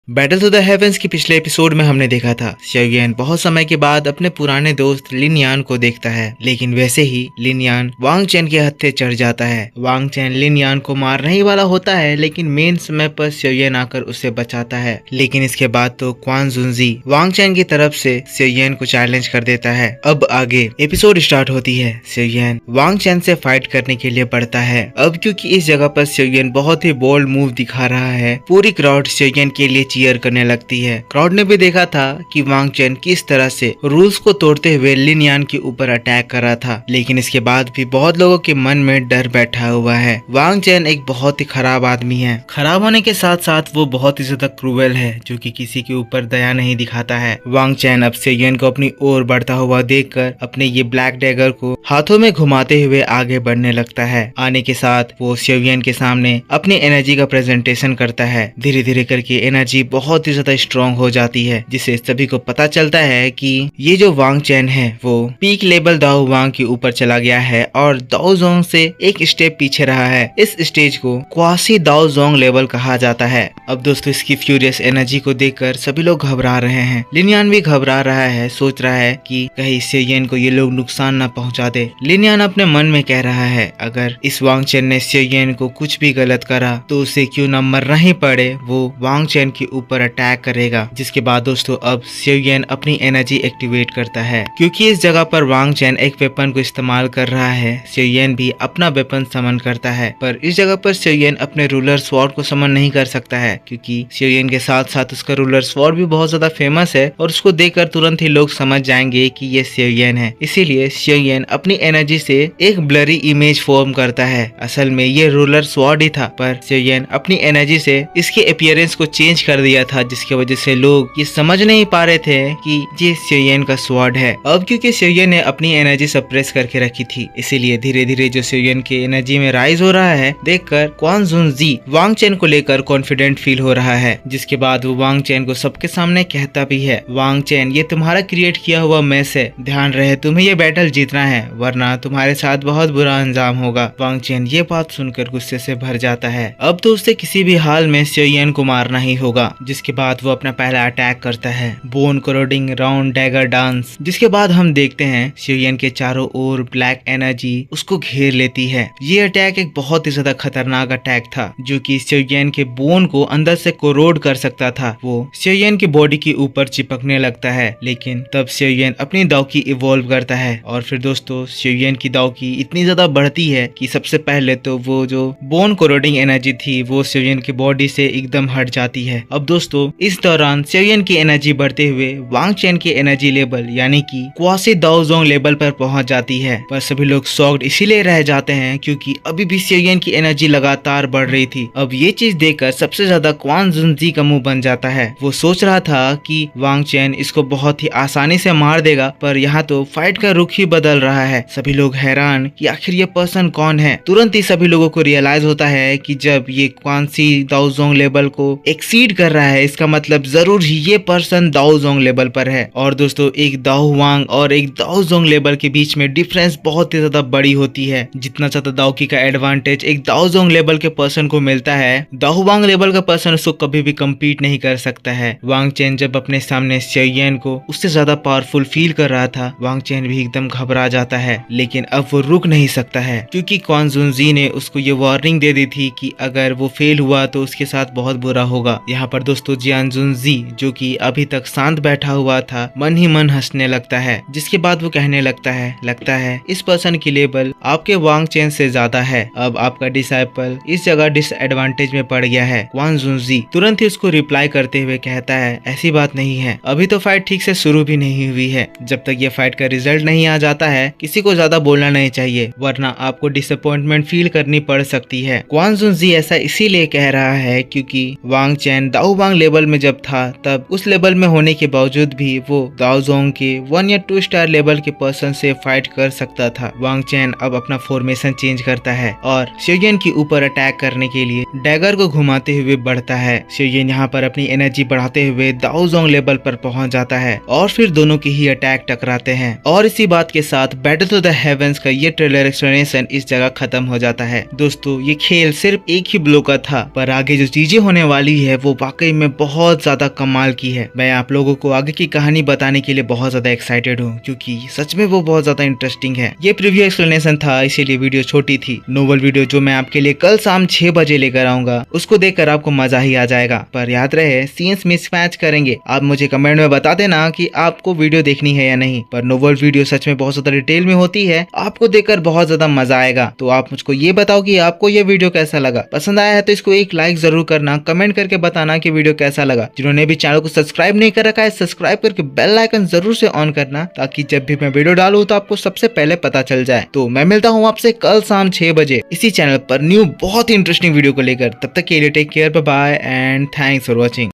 Battle to the heavens के पिछले episode में हमने देखा था xiaoyan बहुत समय के बाद अपने पुराने दोस्त लिन यान को देखता है, लेकिन वैसे ही लिन यान वांग चैन के हत्थे चढ़ जाता है। वांग चैन लिन यान को मारने ही वाला होता है, लेकिन मेन समय पर xiaoyan आकर उसे बचाता है। लेकिन इसके बाद तो क्वान जुनजी वांग चैन की तरफ से xiaoyan को चैलेंज कर देता है। अब आगे एपिसोड स्टार्ट होती है। xiaoyan वांग चैन से फाइट करने के लिए बढ़ता है। अब क्योंकि इस जगह पर xiaoyan बहुत ही बोल्ड मूव दिखा रहा है, पूरी क्राउड xiaoyan के लिए चीयर करने लगती है। क्राउड ने भी देखा था कि वांग चैन किस तरह से रूल्स को तोड़ते हुए लिन यान के ऊपर अटैक कर रहा था, लेकिन इसके बाद भी बहुत लोगों के मन में डर बैठा हुआ है। वांग चैन एक बहुत ही खराब आदमी है। खराब होने के साथ साथ वो बहुत ही ज्यादा क्रूएल है, जो कि किसी के ऊपर दया नहीं दिखाता है। वांग चैन अब xiaoyan को अपनी ओर बढ़ता हुआ देखकर अपने ये ब्लैक डैगर को हाथों में घुमाते हुए आगे बढ़ने लगता है। आने के साथ वो xiaoyan के सामने अपनी एनर्जी का प्रेजेंटेशन करता है। धीरे धीरे करके एनर्जी बहुत ही ज्यादा स्ट्रॉन्ग हो जाती है, जिससे सभी को पता चलता है कि ये जो वांग चैन है वो पीक लेवल दाओ वांग के ऊपर चला गया है और दाओ जोंग से एक स्टेप पीछे रहा है। इस स्टेज को क्वासी दाओ जोंग लेवल कहा जाता है। अब दोस्तों इसकी फ्यूरियस एनर्जी को देखकर सभी लोग घबरा रहे हैं। लिन यान भी घबरा रहा है, सोच रहा है कि कहीं xiaoyan को ये लोग नुकसान न पहुंचा दे। लिन यान अपने मन में कह रहा है, अगर इस वांग चैन ने xiaoyan को कुछ भी गलत करा तो उसे क्यों न मरना ही पड़े, वो वांग चैन के ऊपर अटैक करेगा। जिसके बाद दोस्तों अब xiaoyan अपनी एनर्जी एक्टिवेट करता है। क्योंकि इस जगह पर वांग चैन एक वेपन को इस्तेमाल कर रहा है, xiaoyan भी अपना वेपन समन करता है। पर इस जगह पर xiaoyan अपने रूलर स्वॉर्ड को समन नहीं कर सकता है, क्योंकि xiaoyan के साथ साथ उसका रूलर स्वॉर्ड भी बहुत ज्यादा फेमस है और उसको देखकर तुरंत ही लोग समझ जाएंगे कि ये xiaoyan है। इसीलिए xiaoyan अपनी एनर्जी से एक ब्लरी इमेज फॉर्म करता है। असल में ये रूलर स्वॉर्ड ही था, पर xiaoyan अपनी एनर्जी से इसके अपीयरेंस को चेंज कर दिया था, जिसकी वजह से लोग ये समझ नहीं पा रहे थे कि ये xiaoyan का स्वॉर्ड है। अब क्योंकि xiaoyan ने अपनी एनर्जी सप्रेस करके रखी थी, इसीलिए धीरे धीरे जो xiaoyan के एनर्जी में राइज हो रहा है देखकर क्वान जुनजी वांग चैन को लेकर कॉन्फिडेंट फील हो रहा है। जिसके बाद वो वांग चैन को सबके सामने कहता भी है, वांग चैन ये तुम्हारा क्रिएट किया हुआ मैस है, ध्यान रहे तुम्हें ये बैटल जीतना है, वरना तुम्हारे साथ बहुत बुरा अंजाम होगा। वांग चैन ये बात सुनकर गुस्से से भर जाता है। अब तो उसे किसी भी हाल में xiaoyan को मारना ही होगा। जिसके बाद वो अपना पहला अटैक करता है, बोन करोडिंग राउंड डैगर डांस। जिसके बाद हम देखते हैं xiaoyan के चारों ओर ब्लैक एनर्जी उसको घेर लेती है। ये अटैक एक बहुत ही ज्यादा खतरनाक अटैक था, जो कि xiaoyan के बोन को अंदर से कोरोड कर सकता था। वो xiaoyan की बॉडी के ऊपर चिपकने लगता है, लेकिन तब xiaoyan अपनी दाओकी इवॉल्व करता है और फिर दोस्तों xiaoyan की दाओकी इतनी ज्यादा बढ़ती है कि सबसे पहले तो वो जो बोन कोरोडिंग एनर्जी थी वो xiaoyan की बॉडी से एकदम हट जाती है। अब दोस्तों इस दौरान xiaoyan की एनर्जी बढ़ते हुए वांग चैन की एनर्जी लेवल यानी कि क्वासी दाओ जोंग लेवल पर पहुंच जाती है। पर सभी लोग शॉक्ड इसीलिए रह जाते हैं क्योंकि अभी भी xiaoyan की एनर्जी लगातार बढ़ रही थी। अब ये चीज देखकर सबसे ज्यादा क्वान जुनजी का मुंह बन जाता है। वो सोच रहा था कि वांग चैन इसको बहुत ही आसानी से मार देगा, पर यहाँ तो फाइट का रुख ही बदल रहा है। सभी लोग हैरान कि आखिर ये पर्सन कौन है। तुरंत ही सभी लोगों को रियलाइज होता है कि जब ये क्वासी दाओ जोंग लेवल को एक्सीड कर रहा है, इसका मतलब जरूर ही ये पर्सन दाओ जोंग लेवल पर है। और दोस्तों एक दाओ वांग और एक दाओ जोंग लेवल के बीच में डिफरेंस बहुत ही ज्यादा बड़ी होती है। जितना ज्यादा दाओकी का एडवांटेज एक दाओ जोंग लेवल के पर्सन को मिलता है, दाओ वांग लेवल का पर्सन उसको कभी भी कम्पीट नहीं कर सकता है। वांग चैन जब अपने सामने xiaoyan को उससे ज्यादा पावरफुल फील कर रहा था, वांग चैन भी एकदम घबरा जाता है। लेकिन अब वो रुक नहीं सकता है, क्योंकि क्वान जुनजी ने उसको ये वार्निंग दे दी थी कि अगर वो फेल हुआ तो उसके साथ बहुत बुरा होगा। यहाँ पर दोस्तों जियान जुनजी जो कि अभी तक शांत बैठा हुआ था, मन ही मन हंसने लगता है। जिसके बाद वो कहने लगता है इस पर्सन की लेवल आपके वांग चैन से ज्यादा है। अब आपका डिसाइपल इस जगह डिसएडवांटेज में पड़ गया है। क्वान जुनजी तुरंत ही उसको रिप्लाई करते हुए कहता है, ऐसी बात नहीं है, अभी तो फाइट ठीक से शुरू भी नहीं हुई है। जब तक ये फाइट का रिजल्ट नहीं आ जाता है, किसी को ज्यादा बोलना नहीं चाहिए, वरना आपको डिसअपॉइंटमेंट फील करनी पड़ सकती है। क्वान जुनजी ऐसा इसीलिए कह रहा है क्योंकि वांग चैन दाओ वांग लेवल में जब था, तब उस लेवल में होने के बावजूद भी वो दाओ जोंग के 1 या 2 स्टार लेवल के पर्सन से फाइट कर सकता था। वांग चैन अब अपना फॉर्मेशन चेंज करता है और xiaoyan के ऊपर अटैक करने के लिए डैगर को घुमाते हुए बढ़ता है। xiaoyan यहाँ पर अपनी एनर्जी बढ़ाते हुए दाओ जोंग लेवल पर पहुंच जाता है और फिर दोनों के ही अटैक टकराते हैं। और इसी बात के साथ बैटल टू द हेवेंस का ये ट्रेलर एक्सप्लेनेशन इस जगह खत्म हो जाता है। दोस्तों ये खेल सिर्फ एक ही ब्लो का था, पर आगे जो चीजें होने वाली है वो वाकई में बहुत ज्यादा कमाल की है। मैं आप लोगों को आगे की कहानी बताने के लिए बहुत ज्यादा एक्साइटेड हूँ, क्योंकि सच में वो बहुत ज्यादा इंटरेस्टिंग है। ये प्रीव्यू एक्सप्लेनेशन था, इसीलिए वीडियो छोटी थी। नोवेल वीडियो जो मैं आपके लिए कल शाम 6 बजे लेकर आऊंगा, उसको देखकर आपको मजा ही आ जाएगा। पर याद रहे, सीन्स मिसमैच करेंगे। आप मुझे कमेंट में बता देना कि आपको वीडियो देखनी है या नहीं। पर नोवेल वीडियो सच में बहुत ज्यादा डिटेल में होती है, आपको देखकर बहुत ज्यादा मजा आएगा। तो आप मुझको ये बताओ कि आपको ये वीडियो कैसा लगा। पसंद आया है तो इसको एक लाइक जरूर करना, कमेंट करके बताना कि वीडियो कैसा लगा। जिन्होंने भी चैनल को सब्सक्राइब नहीं कर रखा है, सब्सक्राइब करके बेल आइकन जरूर से ऑन करना, ताकि जब भी मैं वीडियो डालूं तो आपको सबसे पहले पता चल जाए। तो मैं मिलता हूँ आपसे कल शाम 6 बजे इसी चैनल पर न्यू बहुत ही इंटरेस्टिंग वीडियो को लेकर। तब तक के लिए take care, bye bye and thanks for watching.